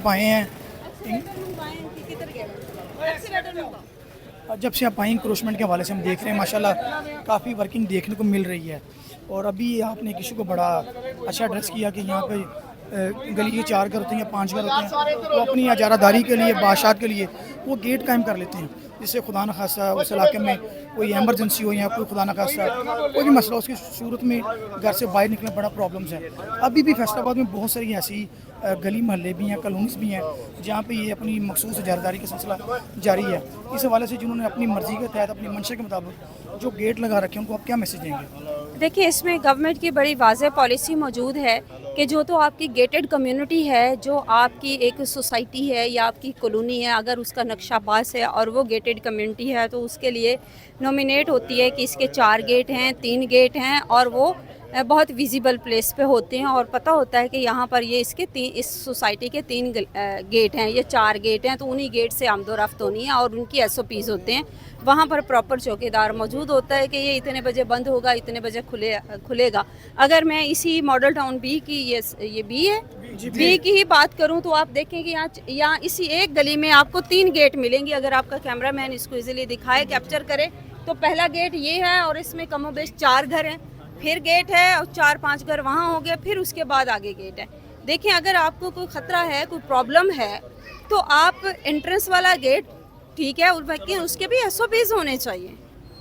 आए हैं जब से आप आए इंक्रोचमेंट के हवाले से हम देख रहे हैं माशाल्लाह काफ़ी वर्किंग देखने को मिल रही है। और अभी आपने एक इशू को बड़ा अच्छा एड्रेस किया कि यहाँ पे गली के 4 घर होते हैं या 5 घर होते हैं, वो अपनी इजारादारी के लिए बादशात के लिए वो गेट कायम कर लेते हैं, जिससे खुदा न खासा उस इलाके में कोई एमरजेंसी हो या कोई खुदा न खासा कोई भी मसला उसकी सूरत में घर से बाहर निकलना बड़ा प्रॉब्लम्स है। अभी भी फैसलाबाद में बहुत सारी ऐसी गली महल्ले भी हैं, कॉलोनीज भी हैं जहाँ पे ये अपनी मखसूस इजारादारी का सिलसिला जारी है। इस हवाले से जिन्होंने अपनी मर्ज़ी के तहत अपनी मंशा के मुताबिक जो गेट लगा रखे हैं उनको आप क्या मैसेज देंगे? देखिए, इसमें गवर्नमेंट की बड़ी वाज़ेह पॉलिसी मौजूद है कि जो तो आपकी गेटेड कम्युनिटी है, जो आपकी एक सोसाइटी है या आपकी कॉलोनी है, अगर उसका नक्शा पास है और वो गेटेड कम्युनिटी है तो उसके लिए नॉमिनेट होती है कि इसके 4 गेट हैं, 3 गेट हैं और वो बहुत विजिबल प्लेस पे होते हैं और पता होता है कि यहाँ पर ये इसके इस सोसाइटी के 3 गेट हैं, ये 4 गेट हैं, तो उन्हीं गेट से आमदोरफ्त होनी है और उनकी SOPs होते हैं। वहाँ पर प्रॉपर चौकीदार मौजूद होता है कि ये इतने बजे बंद होगा, इतने बजे खुलेगा। अगर मैं इसी मॉडल टाउन बी की ये बी है, बी की ही बात करूँ तो आप देखें कि यहाँ इसी एक गली में आपको 3 गेट मिलेंगे। अगर आपका कैमरा मैन इसको ईजिली दिखाए, कैप्चर करे, तो पहला गेट ये है और इसमें कमोबेश 4 घर हैं, फिर गेट है और 4-5 घर वहाँ हो गए, फिर उसके बाद आगे गेट है। देखें, अगर आपको कोई ख़तरा है, कोई प्रॉब्लम है, तो आप एंट्रेंस वाला गेट ठीक है, लेकिन उसके भी SOPs होने चाहिए।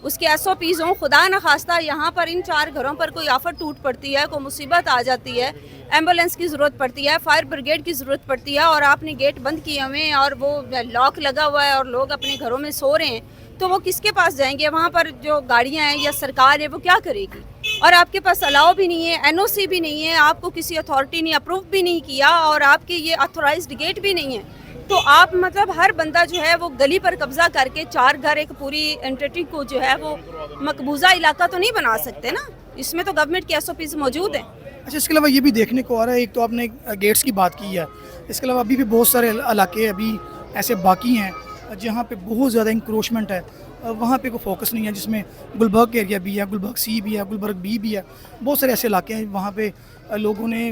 उसके SOPs हों, खुदा न खास्ता यहाँ पर इन 4 घरों पर कोई आफत टूट पड़ती है, कोई मुसीबत आ जाती है, एम्बुलेंस की ज़रूरत पड़ती है, फायर ब्रिगेड की ज़रूरत पड़ती है और आपने गेट बंद किए हुए हैं और वो लॉक लगा हुआ है और लोग अपने घरों में सो रहे हैं, तो वो किसके पास जाएंगे? वहाँ पर जो गाड़ियाँ हैं या सरकार है वो क्या करेगी? और आपके पास अलाउ भी नहीं है, NOC भी नहीं है, आपको किसी अथॉरिटी ने अप्रूव भी नहीं किया और आपके ये ऑथोराइज्ड गेट भी नहीं है, तो आप मतलब हर बंदा जो है वो गली पर कब्जा करके 4 घर एक पूरी एंटिटी को जो है वो मकबूजा इलाका तो नहीं बना सकते ना। इसमें तो गवर्नमेंट की SOPs मौजूद हैं। अच्छा, इसके अलावा ये भी देखने को आ रहा है, एक तो आपने गेट्स की बात की है, इसके अलावा अभी भी बहुत सारे इलाके अभी ऐसे बाकी हैं जहाँ पे बहुत ज़्यादा इंक्रोचमेंट है, वहाँ पे कोई फोकस नहीं है, जिसमें गुलबर्ग एरिया भी है, गुलबर्ग सी भी है, गुलबर्ग बी भी है, बहुत सारे ऐसे इलाके हैं वहाँ पे लोगों ने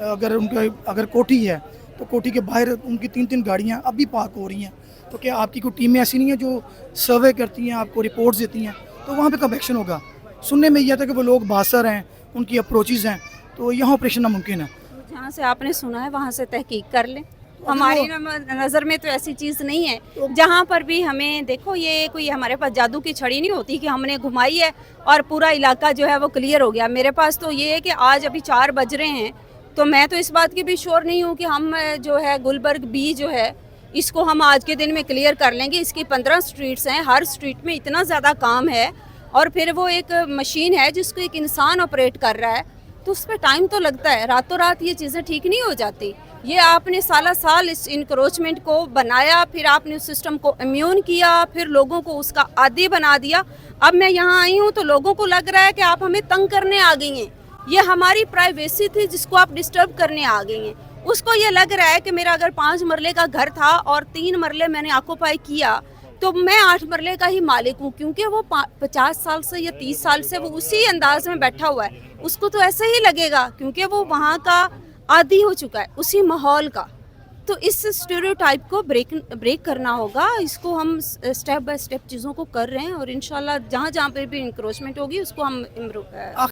अगर कोठी है तो कोठी के बाहर उनकी 3-3 गाड़ियाँ अभी पार्क हो रही हैं। तो क्या आपकी कोई टीमें ऐसी नहीं है जो सर्वे करती हैं, आपको रिपोर्ट्स देती हैं, तो वहाँ पे कब एक्शन होगा? सुनने में यह था कि वो लोग बासर हैं, उनकी अप्रोचेज़ हैं, तो यहाँ ऑपरेशन नामुमकिन है। जहाँ से आपने सुना है वहाँ से तहकीक कर लें। हमारी नज़र में तो ऐसी चीज़ नहीं है। जहाँ पर भी हमें देखो, ये कोई हमारे पास जादू की छड़ी नहीं होती कि हमने घुमाई है और पूरा इलाका जो है वो क्लियर हो गया। मेरे पास तो ये है कि आज अभी 4 बज रहे हैं, तो मैं तो इस बात की भी श्योर नहीं हूँ कि हम जो है गुलबर्ग बी जो है इसको हम आज के दिन में क्लियर कर लेंगे। इसकी 15 स्ट्रीट्स हैं, हर स्ट्रीट में इतना ज़्यादा काम है और फिर वो एक मशीन है जिसको एक इंसान ऑपरेट कर रहा है, तो उस पर टाइम तो लगता है। रातों रात ये चीज़ें ठीक नहीं हो जाती। ये आपने साल इस इंक्रोचमेंट को बनाया, फिर आपने उस सिस्टम को इम्यून किया, फिर लोगों को उसका आदी बना दिया। अब मैं यहाँ आई हूँ तो लोगों को लग रहा है कि आप हमें तंग करने आ गई हैं, ये हमारी प्राइवेसी थी जिसको आप डिस्टर्ब करने आ गई हैं। उसको ये लग रहा है कि मेरा अगर 5 मरले का घर था और 3 मरले मैंने ऑक्यूपाई किया तो मैं 8 मरले का ही मालिक हूँ, क्योंकि वो 50 साल से या 30 साल से वो उसी अंदाज में बैठा हुआ है। उसको तो ऐसे ही लगेगा क्योंकि वो वहाँ का आदी हो चुका है उसी माहौल का। तो इस स्टीरियोटाइप को ब्रेक करना होगा। इसको हम स्टेप बाय स्टेप चीज़ों को कर रहे हैं और इंशाल्लाह जहाँ पे भी इंक्रोचमेंट होगी उसको हम